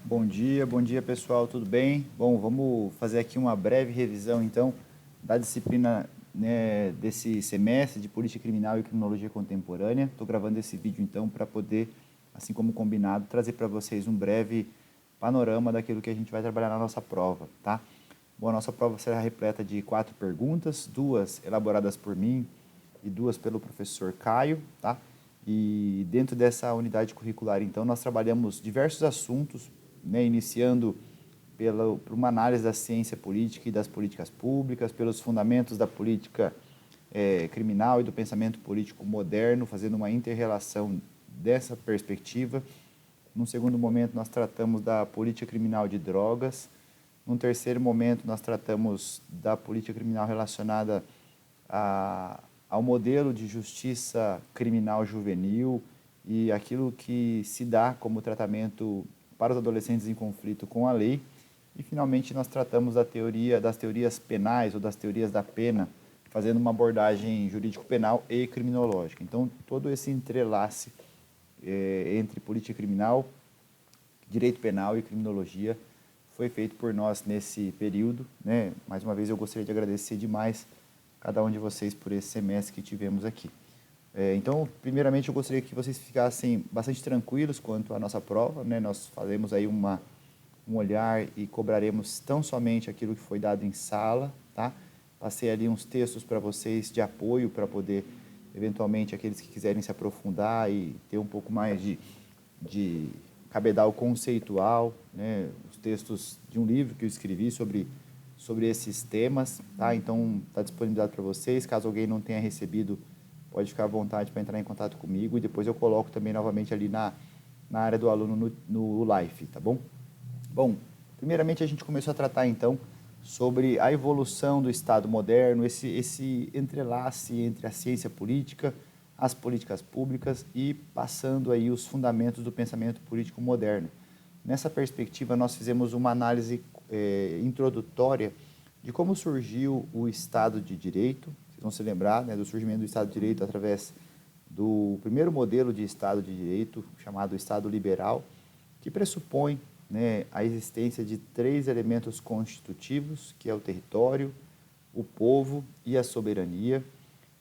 Bom dia pessoal, tudo bem? Bom, vamos fazer aqui uma breve revisão então da disciplina, né, desse semestre de Política Criminal e Criminologia Contemporânea. Estou gravando esse vídeo então para poder, assim como combinado, trazer para vocês um breve panorama daquilo que a gente vai trabalhar na nossa prova, tá? Bom, a nossa prova será repleta de 4 perguntas, 2 elaboradas por mim e 2 pelo professor Caio, tá? E dentro dessa unidade curricular, então, nós trabalhamos diversos assuntos, né, iniciando por uma análise da ciência política e das políticas públicas, pelos fundamentos da política criminal e do pensamento político moderno, fazendo uma inter-relação dessa perspectiva. Num segundo momento, nós tratamos da política criminal de drogas. Num terceiro momento, nós tratamos da política criminal relacionada ao modelo de justiça criminal juvenil e aquilo que se dá como tratamento para os adolescentes em conflito com a lei. E, finalmente, nós tratamos das teorias penais ou das teorias da pena, fazendo uma abordagem jurídico-penal e criminológica. Então, todo esse entrelace entre política criminal, direito penal e criminologia foi feito por nós nesse período, né? Mais uma vez, eu gostaria de agradecer demais cada um de vocês por esse semestre que tivemos aqui. Então, primeiramente, eu gostaria que vocês ficassem bastante tranquilos quanto à nossa prova, né? Nós faremos aí um olhar e cobraremos tão somente aquilo que foi dado em sala, tá? Passei ali uns textos para vocês de apoio para poder, eventualmente, aqueles que quiserem se aprofundar e ter um pouco mais de cabedal conceitual, né? Os textos de um livro que eu escrevi sobre esses temas, tá? Então, está disponibilizado para vocês. Caso alguém não tenha recebido, pode ficar à vontade para entrar em contato comigo e depois eu coloco também novamente ali na área do aluno no Life, tá bom? Bom, primeiramente a gente começou a tratar então sobre a evolução do Estado moderno, esse entrelace entre a ciência política, as políticas públicas e passando aí os fundamentos do pensamento político moderno. Nessa perspectiva, nós fizemos uma análise introdutória de como surgiu o Estado de Direito. Vocês vão se lembrar, né, do surgimento do Estado de Direito através do primeiro modelo de Estado de Direito, chamado Estado Liberal, que pressupõe, né, a existência de 3 elementos constitutivos, que é o território, o povo e a soberania,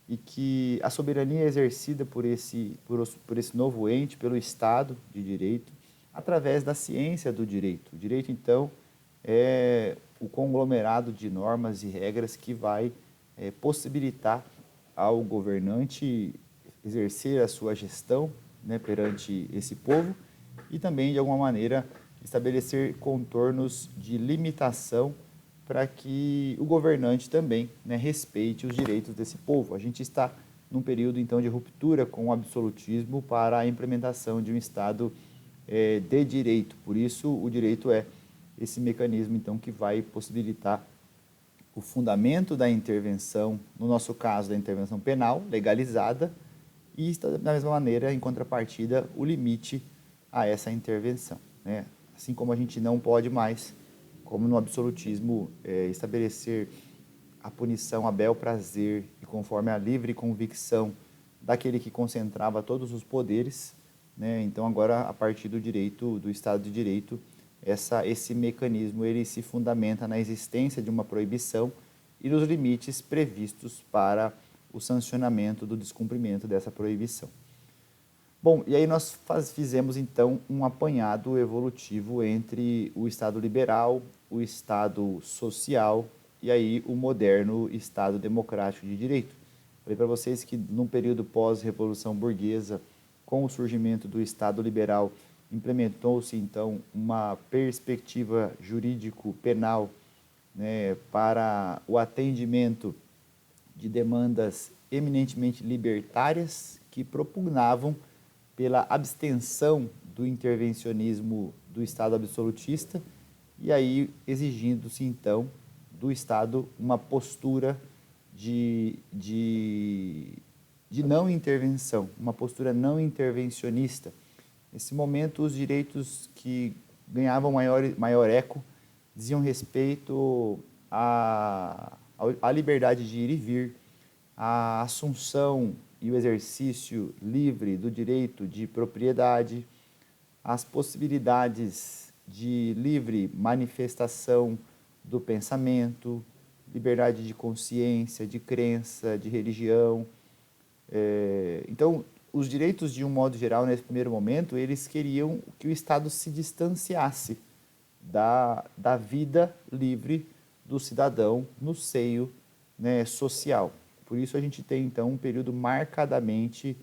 e que a soberania é exercida por esse novo ente, pelo Estado de Direito, através da ciência do direito. O direito, então, é o conglomerado de normas e regras que vai possibilitar ao governante exercer a sua gestão, né, perante esse povo e também, de alguma maneira, estabelecer contornos de limitação para que o governante também, né, respeite os direitos desse povo. A gente está num período, então, de ruptura com o absolutismo para a implementação de um Estado de direito. Por isso, o direito é esse mecanismo, então, que vai possibilitar o fundamento da intervenção, no nosso caso, da intervenção penal, legalizada, e, da mesma maneira, em contrapartida, o limite a essa intervenção, né? Assim como a gente não pode mais, como no absolutismo, estabelecer a punição a bel prazer e conforme a livre convicção daquele que concentrava todos os poderes, né? Então, agora, a partir do direito, do Estado de Direito, esse mecanismo ele se fundamenta na existência de uma proibição e nos limites previstos para o sancionamento do descumprimento dessa proibição. Bom, e aí nós fizemos então um apanhado evolutivo entre o Estado liberal, o Estado social e aí o moderno Estado democrático de direito. Falei para vocês que no período pós-revolução burguesa, com o surgimento do Estado liberal, implementou-se então uma perspectiva jurídico-penal, né, para o atendimento de demandas eminentemente libertárias que propugnavam pela abstenção do intervencionismo do Estado absolutista e aí exigindo-se, então, do Estado uma postura de não intervenção, uma postura não intervencionista. Nesse momento, os direitos que ganhavam maior eco diziam respeito à liberdade de ir e vir, à assunção e o exercício livre do direito de propriedade, as possibilidades de livre manifestação do pensamento, liberdade de consciência, de crença, de religião. Então, os direitos, de um modo geral, nesse primeiro momento, eles queriam que o Estado se distanciasse da vida livre do cidadão no seio, né, social. Por isso a gente tem, então, um período marcadamente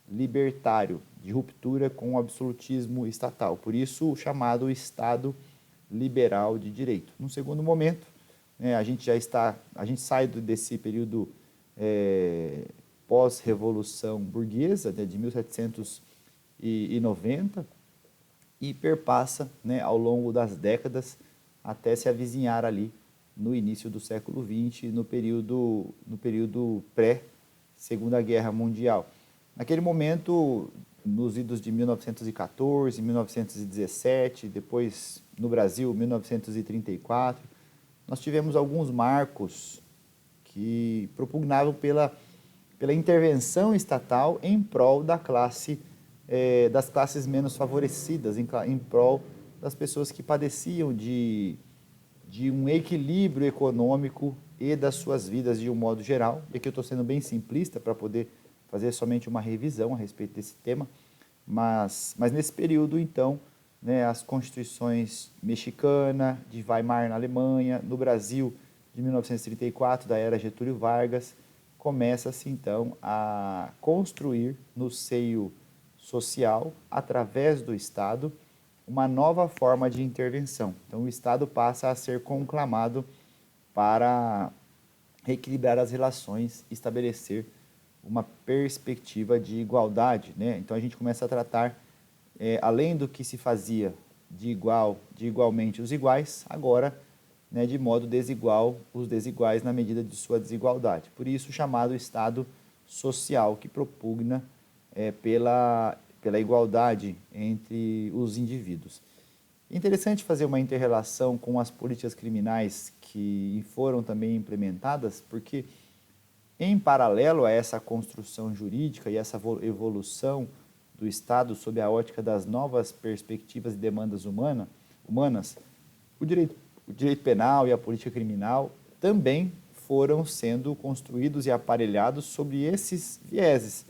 libertário, de ruptura com o absolutismo estatal. Por isso o chamado Estado liberal de direito. No segundo momento, né, a gente sai desse período pós-revolução burguesa, né, de 1790, e perpassa, né, ao longo das décadas até se avizinhar ali no início do século XX, no período pré-Segunda Guerra Mundial. Naquele momento, nos idos de 1914, 1917, depois no Brasil, 1934, nós tivemos alguns marcos que propugnavam pela intervenção estatal em prol das classes menos favorecidas, em prol das pessoas que padeciam de um equilíbrio econômico e das suas vidas de um modo geral. E aqui eu estou sendo bem simplista para poder fazer somente uma revisão a respeito desse tema, mas nesse período, então, né, as constituições mexicana, de Weimar na Alemanha, no Brasil, de 1934, da era Getúlio Vargas, começa-se, então, a construir no seio social, através do Estado, uma nova forma de intervenção. Então, o Estado passa a ser conclamado para reequilibrar as relações, estabelecer uma perspectiva de igualdade, né? Então, a gente começa a tratar, além do que se fazia de igualmente os iguais, agora, né, de modo desigual, os desiguais na medida de sua desigualdade. Por isso, o chamado Estado social, que propugna pela igualdade entre os indivíduos. É interessante fazer uma inter-relação com as políticas criminais que foram também implementadas, porque, em paralelo a essa construção jurídica e essa evolução do Estado sob a ótica das novas perspectivas e demandas humanas, o direito penal e a política criminal também foram sendo construídos e aparelhados sobre esses vieses.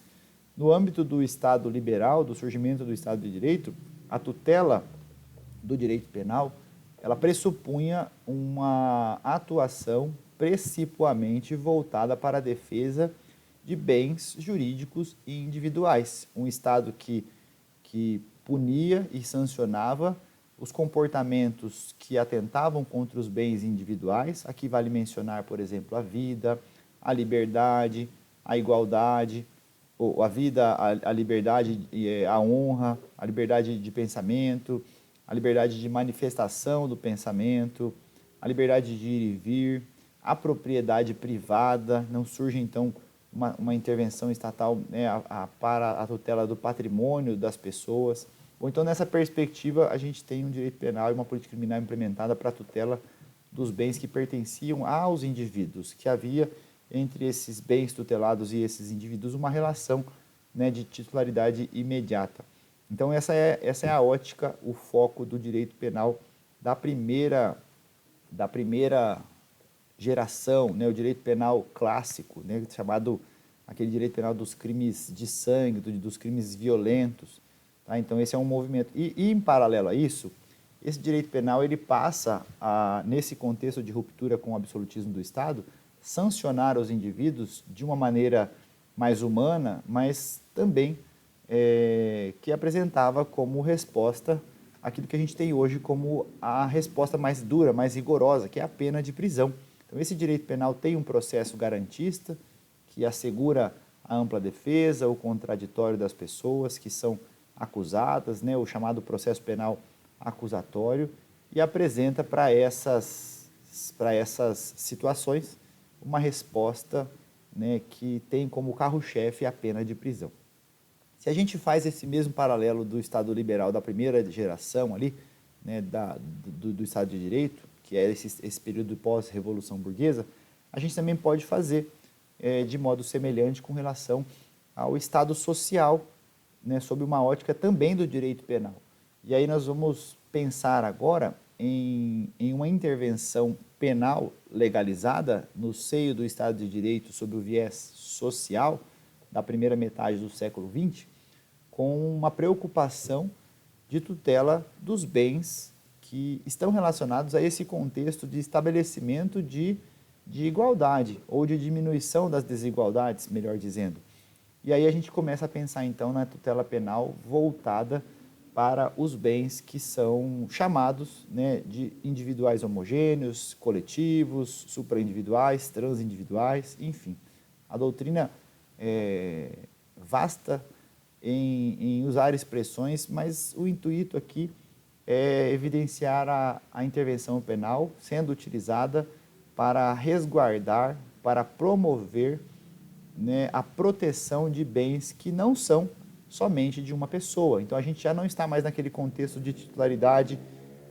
No âmbito do Estado liberal, do surgimento do Estado de Direito, a tutela do direito penal, ela pressupunha uma atuação precipuamente voltada para a defesa de bens jurídicos e individuais. Um Estado que punia e sancionava os comportamentos que atentavam contra os bens individuais. Aqui vale mencionar, por exemplo, a vida, a liberdade, a igualdade, a vida, a liberdade, a honra, a liberdade de pensamento, a liberdade de manifestação do pensamento, a liberdade de ir e vir, a propriedade privada. Não surge, então, uma intervenção estatal, né, para a tutela do patrimônio das pessoas. Ou então, nessa perspectiva, a gente tem um direito penal e uma política criminal implementada para a tutela dos bens que pertenciam aos indivíduos, que havia entre esses bens tutelados e esses indivíduos uma relação, né, de titularidade imediata. Então, essa é a ótica, o foco do direito penal da primeira geração, né, o direito penal clássico, né, chamado aquele direito penal dos crimes de sangue, dos crimes violentos. Tá? Então, esse é um movimento. E, em paralelo a isso, esse direito penal ele passa a, nesse contexto de ruptura com o absolutismo do Estado, sancionar os indivíduos de uma maneira mais humana, mas também que apresentava como resposta aquilo que a gente tem hoje como a resposta mais dura, mais rigorosa, que é a pena de prisão. Então, esse direito penal tem um processo garantista que assegura a ampla defesa, o contraditório das pessoas que são acusadas, né, o chamado processo penal acusatório, e apresenta para essas situações uma resposta, né, que tem como carro-chefe a pena de prisão. Se a gente faz esse mesmo paralelo do Estado liberal da primeira geração ali, né, do Estado de Direito, que é esse período pós-revolução burguesa, a gente também pode fazer de modo semelhante com relação ao Estado social, né, sob uma ótica também do direito penal. E aí nós vamos pensar agora em uma intervenção penal legalizada no seio do Estado de Direito sob o viés social da primeira metade do século XX, com uma preocupação de tutela dos bens que estão relacionados a esse contexto de estabelecimento de igualdade ou de diminuição das desigualdades, melhor dizendo. E aí a gente começa a pensar então na tutela penal voltada para os bens que são chamados, né, de individuais homogêneos, coletivos, supraindividuais, transindividuais, enfim. A doutrina é vasta em usar expressões, mas o intuito aqui é evidenciar a intervenção penal sendo utilizada para resguardar, para promover, né, a proteção de bens que não são somente de uma pessoa. Então a gente já não está mais naquele contexto de titularidade,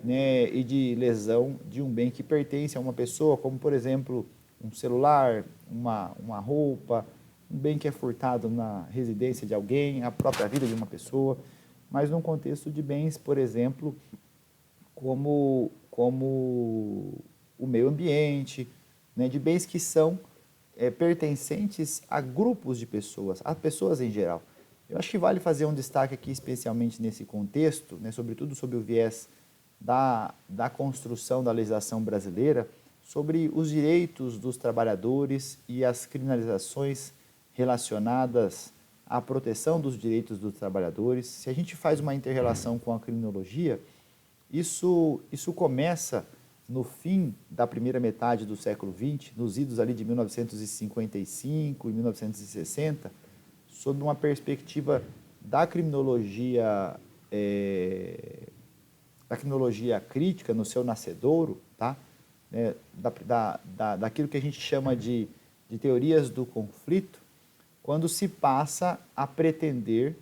né, e de lesão de um bem que pertence a uma pessoa, como por exemplo um celular, uma roupa, um bem que é furtado na residência de alguém, a própria vida de uma pessoa, mas num contexto de bens, por exemplo, como o meio ambiente, né, de bens que são pertencentes a grupos de pessoas, a pessoas em geral. Eu acho que vale fazer um destaque aqui, especialmente nesse contexto, né, sobretudo sobre o viés da construção da legislação brasileira, sobre os direitos dos trabalhadores e as criminalizações relacionadas à proteção dos direitos dos trabalhadores. Se a gente faz uma inter-relação com a criminologia, isso começa no fim da primeira metade do século XX, nos idos ali de 1955 e 1960, sob uma perspectiva da criminologia crítica no seu nascedouro, tá? Daquilo que a gente chama de teorias do conflito, quando se passa a pretender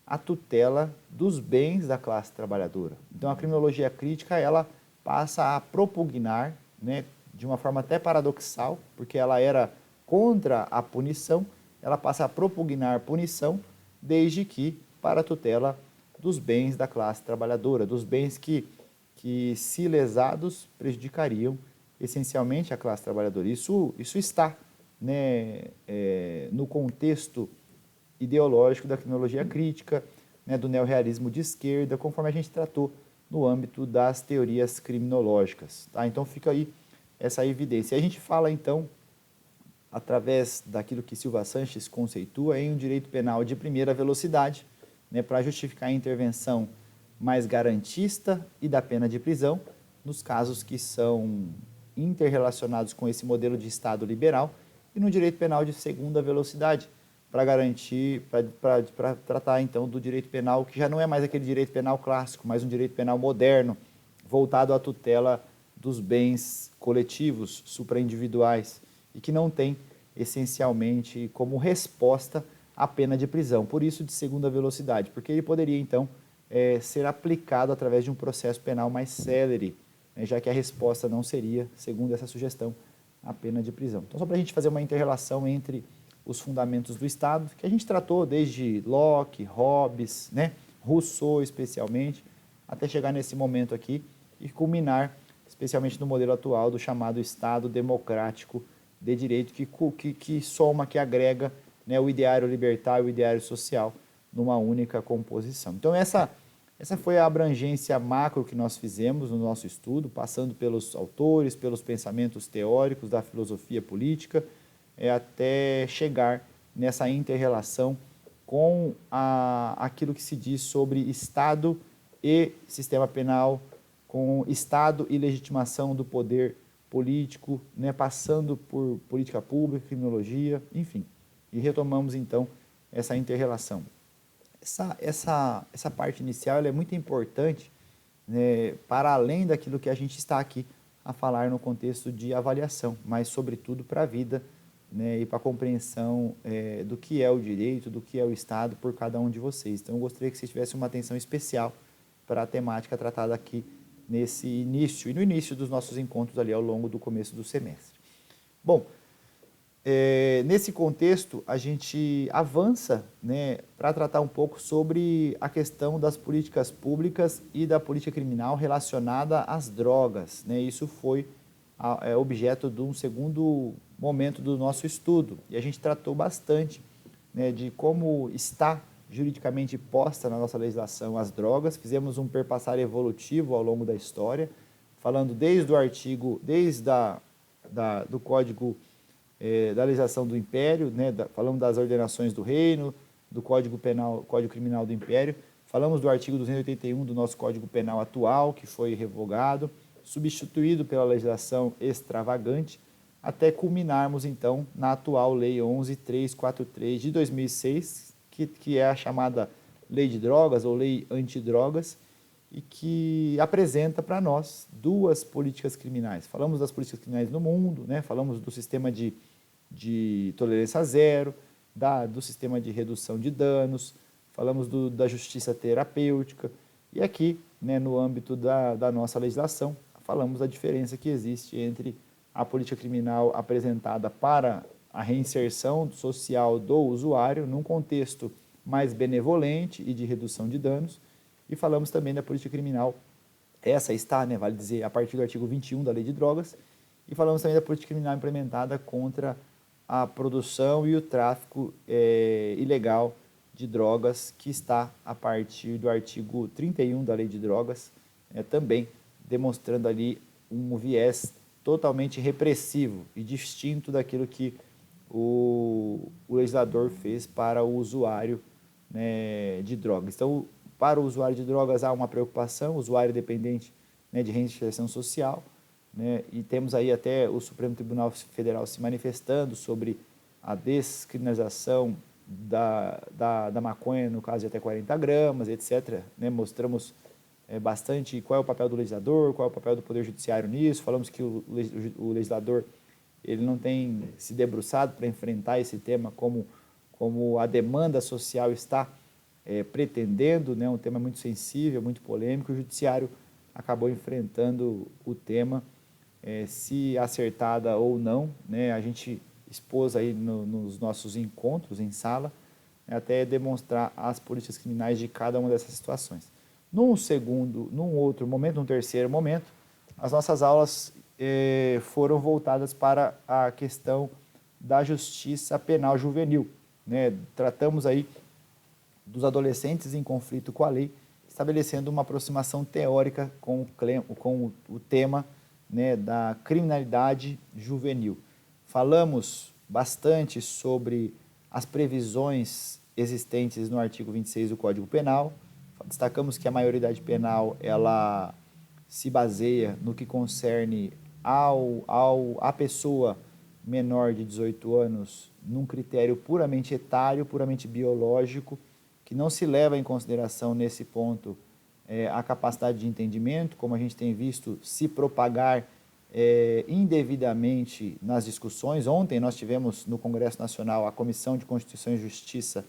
a tutela dos bens da classe trabalhadora. Então a criminologia crítica ela passa a propugnar, né, de uma forma até paradoxal, porque ela era contra a punição, ela passa a propugnar punição, desde que para a tutela dos bens da classe trabalhadora, dos bens que se lesados, prejudicariam essencialmente a classe trabalhadora. Isso está, né, no contexto ideológico da criminologia crítica, né, do neorrealismo de esquerda, conforme a gente tratou no âmbito das teorias criminológicas. Tá? Então fica aí essa evidência. E a gente fala então, através daquilo que Silva Sanches conceitua, em um direito penal de primeira velocidade, né, para justificar a intervenção mais garantista e da pena de prisão, nos casos que são interrelacionados com esse modelo de Estado liberal, e no direito penal de segunda velocidade, para garantir, para tratar então do direito penal, que já não é mais aquele direito penal clássico, mas um direito penal moderno, voltado à tutela dos bens coletivos, supraindividuais, e que não tem essencialmente como resposta a pena de prisão. Por isso de segunda velocidade, porque ele poderia então ser aplicado através de um processo penal mais célere, né, já que a resposta não seria, segundo essa sugestão, a pena de prisão. Então, só para a gente fazer uma inter-relação entre os fundamentos do Estado, que a gente tratou desde Locke, Hobbes, né, Rousseau especialmente, até chegar nesse momento aqui e culminar, especialmente no modelo atual, do chamado Estado democrático de direito, que soma, que agrega, né, o ideário libertário e o ideário social numa única composição. Então, essa foi a abrangência macro que nós fizemos no nosso estudo, passando pelos autores, pelos pensamentos teóricos da filosofia política, até chegar nessa inter-relação com aquilo que se diz sobre Estado e sistema penal, com Estado e legitimação do poder político, né, passando por política pública, criminologia, enfim. E retomamos, então, essa inter-relação. Essa parte inicial ela é muito importante, né, para além daquilo que a gente está aqui a falar no contexto de avaliação, mas, sobretudo, para a vida, né, e para a compreensão do que é o direito, do que é o Estado por cada um de vocês. Então, eu gostaria que vocês tivessem uma atenção especial para a temática tratada aqui nesse início, e no início dos nossos encontros ali ao longo do começo do semestre. Bom, Nesse contexto, a gente avança, né, para tratar um pouco sobre a questão das políticas públicas e da política criminal relacionada às drogas, né? Isso foi objeto de um segundo momento do nosso estudo. E a gente tratou bastante, né, de como está juridicamente posta na nossa legislação as drogas. Fizemos um perpassar evolutivo ao longo da história, falando desde o artigo, do Código da legislação do Império, né, falamos das ordenações do Reino, do Código Penal, Código Criminal do Império, falamos do artigo 281 do nosso Código Penal atual, que foi revogado, substituído pela legislação extravagante, até culminarmos, então, na atual Lei 11.343 de 2006, que é a chamada Lei de Drogas ou Lei Antidrogas, e que apresenta para nós duas políticas criminais. Falamos das políticas criminais no mundo, né? Falamos do sistema de tolerância zero, do sistema de redução de danos, falamos da justiça terapêutica, e aqui, né, no âmbito da nossa legislação, falamos da diferença que existe entre a política criminal apresentada para a reinserção social do usuário, num contexto mais benevolente e de redução de danos, e falamos também da política criminal, essa está, né, vale dizer, a partir do artigo 21 da Lei de Drogas, e falamos também da política criminal implementada contra a produção e o tráfico ilegal de drogas, que está a partir do artigo 31 da Lei de Drogas, também demonstrando ali um viés totalmente repressivo e distinto daquilo que o legislador fez para o usuário, né, de drogas. Então, para o usuário de drogas há uma preocupação, usuário dependente, né, de reinserção social, né, e temos aí até o Supremo Tribunal Federal se manifestando sobre a descriminalização da maconha, no caso de até 40 gramas, etc. Né, mostramos bastante qual é o papel do legislador, qual é o papel do Poder Judiciário nisso, falamos que o legislador ele não tem se debruçado para enfrentar esse tema como a demanda social está pretendendo, né, um tema muito sensível, muito polêmico. O Judiciário acabou enfrentando o tema, se acertada ou não, né, a gente expôs aí nos nossos encontros em sala, até demonstrar as políticas criminais de cada uma dessas situações. Num outro momento, num terceiro momento, as nossas aulas foram voltadas para a questão da justiça penal juvenil, né? Tratamos aí dos adolescentes em conflito com a lei, estabelecendo uma aproximação teórica com o tema, né, da criminalidade juvenil. Falamos bastante sobre as previsões existentes no artigo 26 do Código Penal. Destacamos que a maioridade penal ela se baseia no que concerne à pessoa menor de 18 anos num critério puramente etário, puramente biológico, que não se leva em consideração nesse ponto a capacidade de entendimento, como a gente tem visto se propagar indevidamente nas discussões. Ontem nós tivemos no Congresso Nacional a Comissão de Constituição e Justiça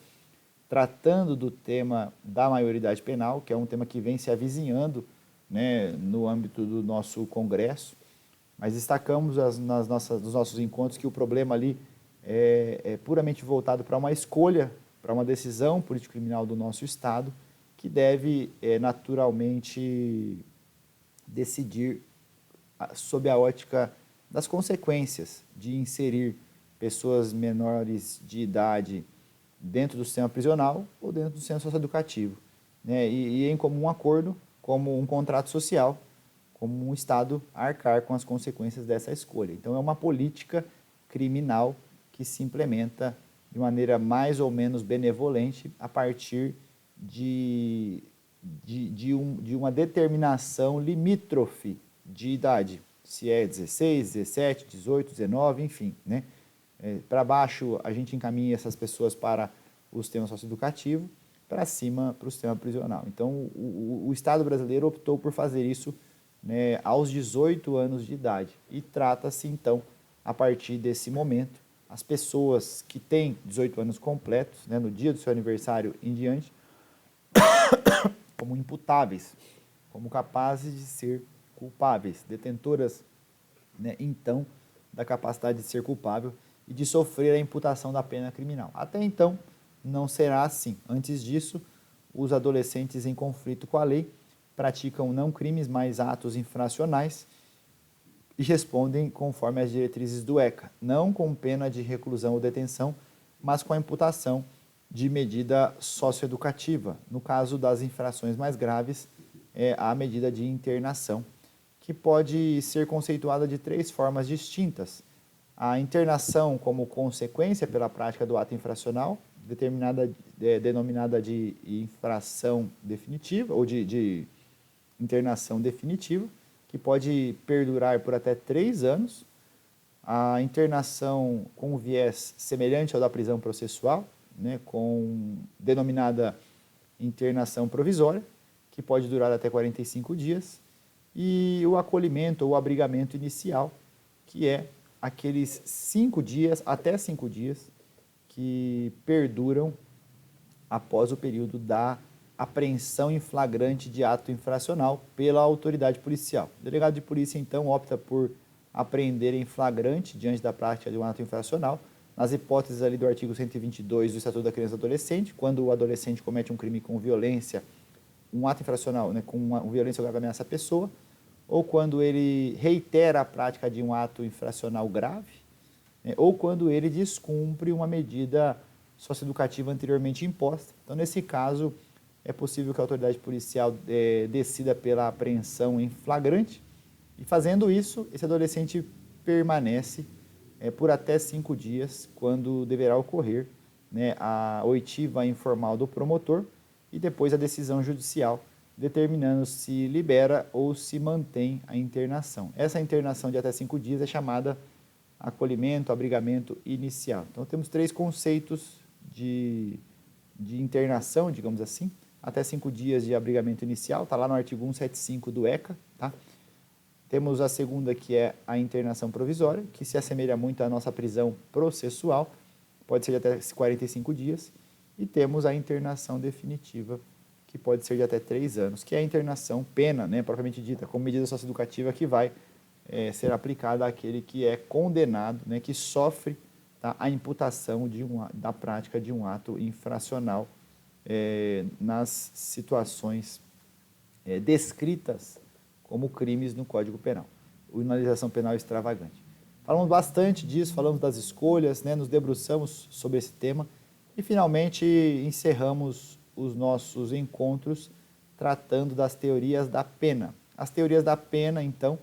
tratando do tema da maioridade penal, que é um tema que vem se avizinhando, né, no âmbito do nosso Congresso, mas destacamos nos nossos encontros que o problema ali é puramente voltado para uma escolha, para uma decisão político-criminal do nosso Estado, que deve naturalmente decidir sob a ótica das consequências de inserir pessoas menores de idade dentro do sistema prisional ou dentro do sistema socioeducativo, né? E em comum acordo, como um contrato social, como um Estado arcar com as consequências dessa escolha. Então, é uma política criminal que se implementa de maneira mais ou menos benevolente a partir de uma determinação limítrofe de idade, se é 16, 17, 18, 19, enfim, né? Para baixo, a gente encaminha essas pessoas para o sistema socioeducativo, para cima, para o sistema prisional. Então, o Estado brasileiro optou por fazer isso, né, aos 18 anos de idade. E trata-se, então, a partir desse momento, as pessoas que têm 18 anos completos, né, no dia do seu aniversário em diante, como imputáveis, como capazes de ser culpáveis, detentoras, né, então, da capacidade de ser culpável, e de sofrer a imputação da pena criminal. Até então, não será assim. Antes disso, os adolescentes em conflito com a lei praticam não crimes, mas atos infracionais e respondem conforme as diretrizes do ECA, não com pena de reclusão ou detenção, mas com a imputação de medida socioeducativa. No caso das infrações mais graves, é a medida de internação, que pode ser conceituada de 3 formas distintas. A internação como consequência pela prática do ato infracional, denominada de infração definitiva, ou de internação definitiva, que pode perdurar por até 3 anos. A internação com viés semelhante ao da prisão processual, né, denominada internação provisória, que pode durar até 45 dias. E o acolhimento ou abrigamento inicial, que é aqueles 5 dias, até 5 dias, que perduram após o período da apreensão em flagrante de ato infracional pela autoridade policial. O delegado de polícia, então, opta por apreender em flagrante diante da prática de um ato infracional, nas hipóteses ali do artigo 122 do Estatuto da Criança e do Adolescente, quando o adolescente comete um crime com violência, um ato infracional, né, com violência ou grave ameaça à pessoa, ou quando ele reitera a prática de um ato infracional grave, né, ou quando ele descumpre uma medida socioeducativa anteriormente imposta. Então, nesse caso, é possível que a autoridade policial decida pela apreensão em flagrante, e fazendo isso, esse adolescente permanece por até 5 dias, quando deverá ocorrer, né, a oitiva informal do promotor e depois a decisão judicial, determinando se libera ou se mantém a internação. Essa internação de até 5 dias é chamada acolhimento, abrigamento inicial. Então, temos 3 conceitos de internação, digamos assim, até 5 dias de abrigamento inicial, está lá no artigo 175 do ECA, tá? Temos a segunda, que é a internação provisória, que se assemelha muito à nossa prisão processual, pode ser de até 45 dias, e temos a internação definitiva, que pode ser de até 3 anos, que é a internação pena, né, propriamente dita, como medida socioeducativa que vai ser aplicada àquele que é condenado, né, que sofre, tá, a imputação da prática de um ato infracional nas situações descritas como crimes no Código Penal, originalização penal extravagante. Falamos bastante disso, falamos das escolhas, né, nos debruçamos sobre esse tema e, finalmente, encerramos os nossos encontros tratando das teorias da pena. As teorias da pena, então,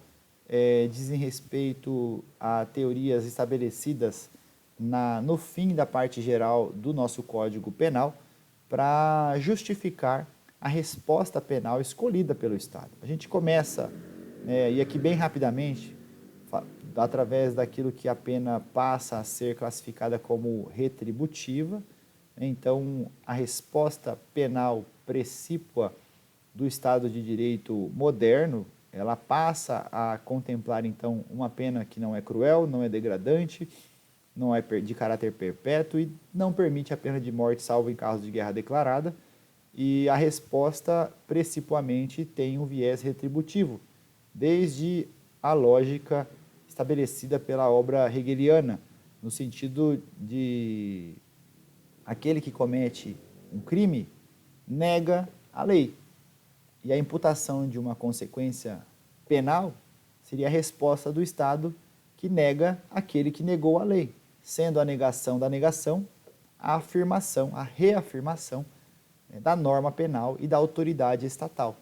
dizem respeito a teorias estabelecidas no fim da parte geral do nosso Código Penal para justificar a resposta penal escolhida pelo Estado. A gente começa, e aqui bem rapidamente, através daquilo que a pena passa a ser classificada como retributiva. Então, a resposta penal precípua do Estado de Direito moderno, ela passa a contemplar, então, uma pena que não é cruel, não é degradante, não é de caráter perpétuo e não permite a pena de morte, salvo em caso de guerra declarada. E a resposta, precipuamente, tem um viés retributivo, desde a lógica estabelecida pela obra hegeliana, no sentido de aquele que comete um crime nega a lei. E a imputação de uma consequência penal seria a resposta do Estado que nega aquele que negou a lei, sendo a negação da negação a afirmação, a reafirmação da norma penal e da autoridade estatal.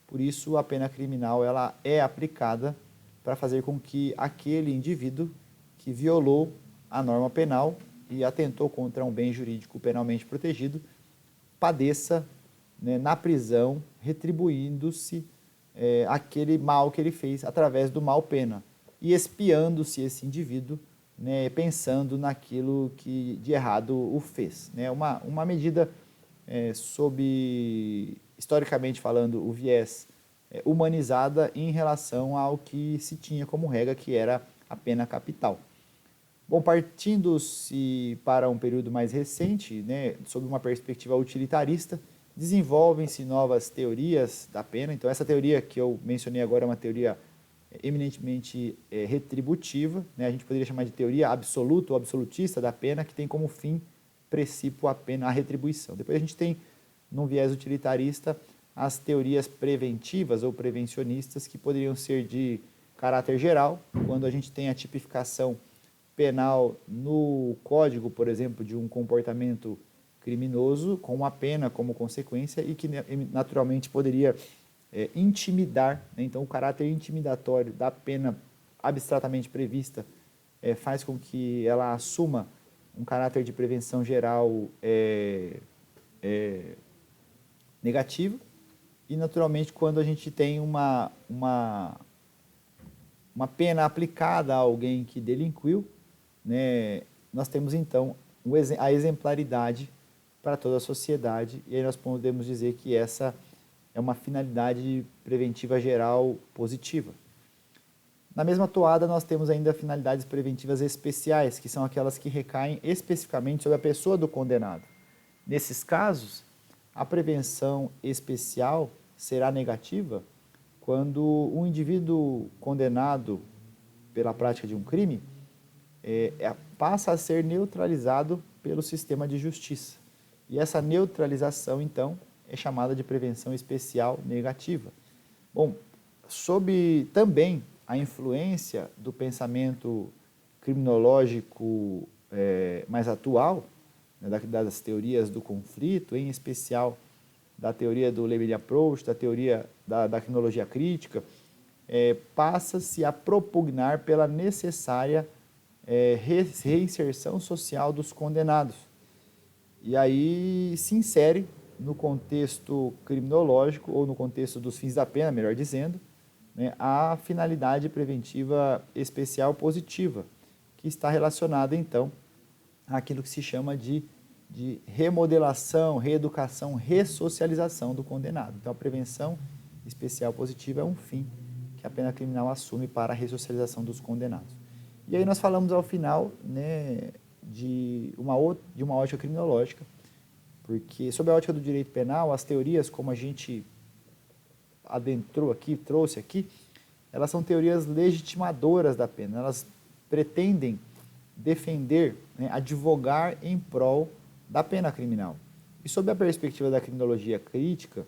Por isso, a pena criminal ela é aplicada para fazer com que aquele indivíduo que violou a norma penal e atentou contra um bem jurídico penalmente protegido padeça, né, na prisão, retribuindo-se aquele mal que ele fez através do mal-pena e expiando-se esse indivíduo, né, pensando naquilo que de errado o fez. Né? Uma medida sob, historicamente falando, o viés humanizada em relação ao que se tinha como regra, que era a pena capital. Bom, partindo-se para um período mais recente, né, sob uma perspectiva utilitarista, desenvolvem-se novas teorias da pena. Então, essa teoria que eu mencionei agora é uma teoria eminentemente retributiva, né? A gente poderia chamar de teoria absoluta ou absolutista da pena, que tem como fim precípio a pena, a retribuição. Depois a gente tem, num viés utilitarista, as teorias preventivas ou prevencionistas, que poderiam ser de caráter geral, quando a gente tem a tipificação penal no código, por exemplo, de um comportamento criminoso, com uma pena como consequência e que naturalmente poderia intimidar, né? Então o caráter intimidatório da pena abstratamente prevista faz com que ela assuma um caráter de prevenção geral negativo e naturalmente quando a gente tem uma pena aplicada a alguém que delinquiu, né, nós temos então a exemplaridade para toda a sociedade e aí nós podemos dizer que essa é uma finalidade preventiva geral positiva. Na mesma toada, nós temos ainda finalidades preventivas especiais, que são aquelas que recaem especificamente sobre a pessoa do condenado. Nesses casos, a prevenção especial será negativa quando um indivíduo condenado pela prática de um crime passa a ser neutralizado pelo sistema de justiça. E essa neutralização, então, é chamada de prevenção especial negativa. Bom, sob também a influência do pensamento criminológico mais atual, né, das teorias do conflito, em especial da teoria do Levi-Proust, da teoria da criminologia crítica, passa-se a propugnar pela necessária reinserção social dos condenados. E aí se insere no contexto criminológico, ou no contexto dos fins da pena, melhor dizendo, né, a finalidade preventiva especial positiva, que está relacionada, então, àquilo que se chama de remodelação, reeducação, ressocialização do condenado. Então, a prevenção especial positiva é um fim que a pena criminal assume para a ressocialização dos condenados. E aí nós falamos ao final, né, de uma ótica criminológica, porque sob a ótica do direito penal, as teorias, como a gente adentrou aqui, trouxe aqui, elas são teorias legitimadoras da pena, elas pretendem defender, né, advogar em prol da pena criminal. E sob a perspectiva da criminologia crítica,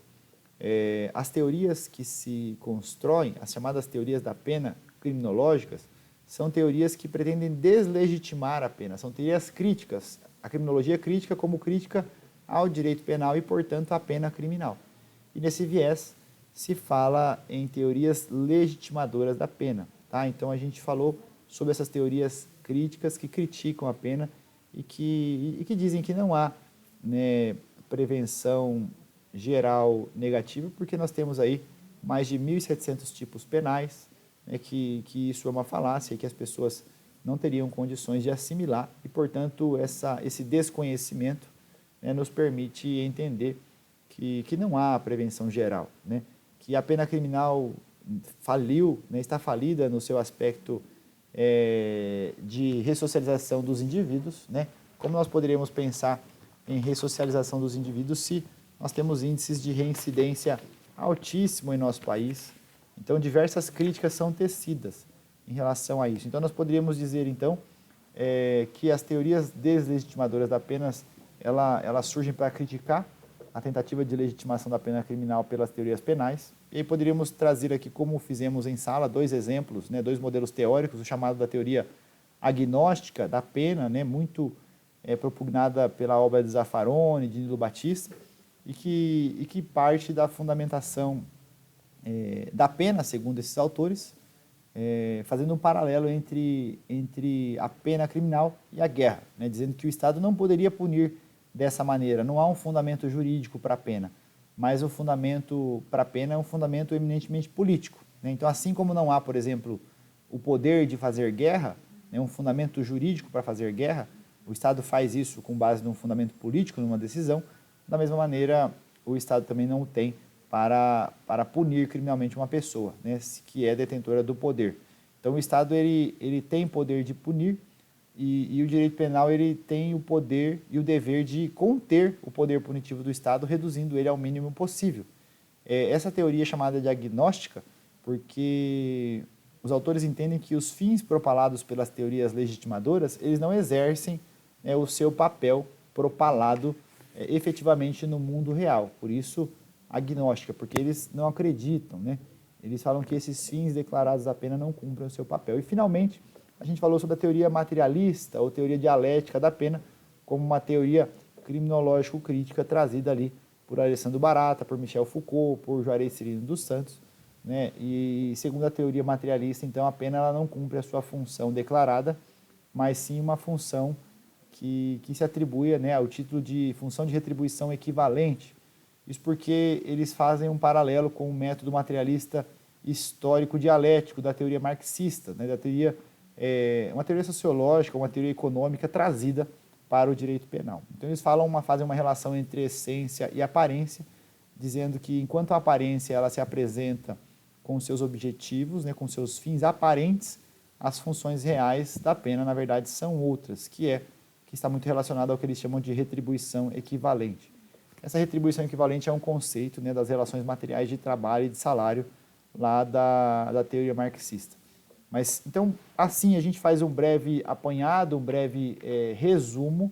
as teorias que se constroem, as chamadas teorias da pena criminológicas, são teorias que pretendem deslegitimar a pena, são teorias críticas, a criminologia crítica como crítica ao direito penal e, portanto, à pena criminal. E nesse viés se fala em teorias legitimadoras da pena. Tá? Então, a gente falou sobre essas teorias críticas que criticam a pena e que dizem que não há, né, prevenção geral negativa, porque nós temos aí mais de 1.700 tipos penais, né, que isso é uma falácia e que as pessoas não teriam condições de assimilar e, portanto, esse desconhecimento, né, nos permite entender que não há prevenção geral, né, que a pena criminal faliu, né, está falida no seu aspecto de ressocialização dos indivíduos, né? Como nós poderíamos pensar em ressocialização dos indivíduos se nós temos índices de reincidência altíssimo em nosso país? Então, diversas críticas são tecidas em relação a isso. Então, nós poderíamos dizer, então, que as teorias deslegitimadoras da pena, elas surgem para criticar a tentativa de legitimação da pena criminal pelas teorias penais. E aí poderíamos trazer aqui, como fizemos em sala, dois exemplos, né, dois modelos teóricos, o chamado da teoria agnóstica da pena, né, muito propugnada pela obra de Zaffaroni, de Nilo Batista, e que parte da fundamentação da pena, segundo esses autores, fazendo um paralelo entre a pena criminal e a guerra, né, dizendo que o Estado não poderia punir dessa maneira, não há um fundamento jurídico para a pena, mas o fundamento para a pena é um fundamento eminentemente político, né? Então, assim como não há, por exemplo, o poder de fazer guerra, né, um fundamento jurídico para fazer guerra, o Estado faz isso com base num fundamento político, numa decisão, da mesma maneira o Estado também não o tem para punir criminalmente uma pessoa, né, que é detentora do poder. Então, o Estado ele tem poder de punir e o direito penal ele tem o poder e o dever de conter o poder punitivo do Estado, reduzindo ele ao mínimo possível. Essa teoria é chamada de agnóstica porque os autores entendem que os fins propalados pelas teorias legitimadoras, eles não exercem, né, o seu papel propalado efetivamente no mundo real. Por isso, agnóstica, porque eles não acreditam, né? Eles falam que esses fins declarados apenas não cumprem o seu papel. E, finalmente, a gente falou sobre a teoria materialista ou teoria dialética da pena como uma teoria criminológico-crítica trazida ali por Alessandro Barata, por Michel Foucault, por Juarez Cirino dos Santos, né? E segundo a teoria materialista, então, a pena ela não cumpre a sua função declarada, mas sim uma função que se atribui, né, ao título de função de retribuição equivalente. Isso porque eles fazem um paralelo com o método materialista histórico dialético da teoria marxista, né, da teoria, uma teoria sociológica, uma teoria econômica trazida para o direito penal. Então eles fazem uma relação entre essência e aparência, dizendo que enquanto a aparência ela se apresenta com seus objetivos, né, com seus fins aparentes, as funções reais da pena, na verdade, são outras, que está muito relacionado ao que eles chamam de retribuição equivalente. Essa retribuição equivalente é um conceito, né, das relações materiais de trabalho e de salário lá da teoria marxista. Mas, então, assim, a gente faz um breve apanhado, um breve resumo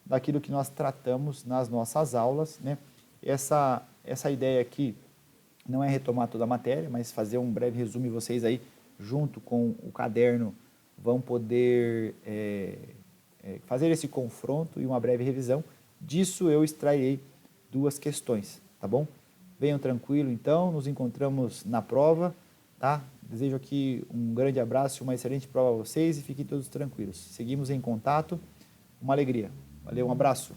daquilo que nós tratamos nas nossas aulas, né? Essa ideia aqui não é retomar toda a matéria, mas fazer um breve resumo e vocês aí, junto com o caderno, vão poder fazer esse confronto e uma breve revisão. Disso eu extrairei 2 questões, tá bom? Venham tranquilo, então, nos encontramos na prova, tá? Desejo aqui um grande abraço e uma excelente prova a vocês e fiquem todos tranquilos. Seguimos em contato, uma alegria. Valeu, um abraço.